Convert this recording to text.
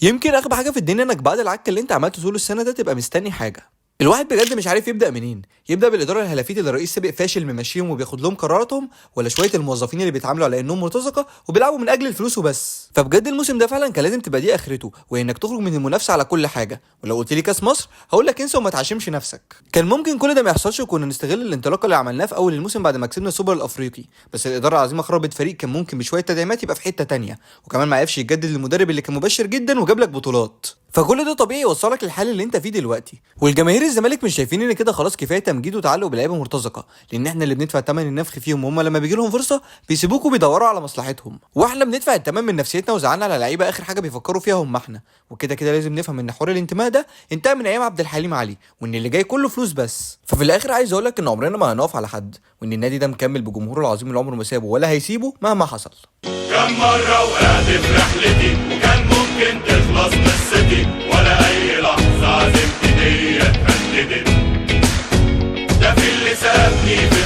يمكن اغبى حاجه في الدنيا انك بعد العك اللي انت عملته طول السنه ده تبقى مستني حاجه. الواحد بجد مش عارف يبدا منين. يبدا بالاداره الهلافيت اللي الرئيس سابق فاشل ممشيهم وبياخد لهم قراراتهم، ولا شويه الموظفين اللي بيتعاملوا على انهم مرتزقه وبيلعبوا من اجل الفلوس وبس؟ فبجد الموسم ده فعلا كان لازم تبقى دي اخرته، وانك تخرج من المنافسه على كل حاجه. ولو قلت لي كاس مصر هقول لك انسى وما تعشمش نفسك. كان ممكن كل ده ما يحصلش وكنا نستغل الانطلاقه اللي عملناه في اول الموسم بعد ما كسبنا السوبر الافريقي، بس الاداره العظيمه خربت فريق كان ممكن بشويه تدعيمات يبقى في حته تانية، وكمان ما عرفش يجدد للمدرب اللي كان مبشر جدا وجاب لك بطولات. فكل ده طبيعي يوصلك للحال اللي انت فيه دلوقتي. والجماهير الزمالك مش شايفين ان كده خلاص كفايه تمجيد وتعلق بلعيبه مرتزقه، لان احنا اللي بندفع ثمن النفخ فيهم، وهم لما بيجي لهم فرصه بيسيبوك وبيدوروا على مصلحتهم، واحنا بندفع الثمن من نفسيتنا وزعلنا على لعيبه اخر حاجه بيفكروا فيها هم احنا. وكده كده لازم نفهم ان حوار الانتماء ده انتهى من ايام عبد الحليم علي، وان اللي جاي كله فلوس بس. ففي الاخر عايز اقول لك ان عمرنا ما هنقف على حد، وان النادي ده مكمل بجمهوره العظيم اللي عمره ما سابه ولا هيسيبه مهما حصل. كم مرة وقعت في رحلتي وكان ممكن تخلص قصتي، ولا أي لحظة عزمت دي اتهددت. ده في اللي سابني في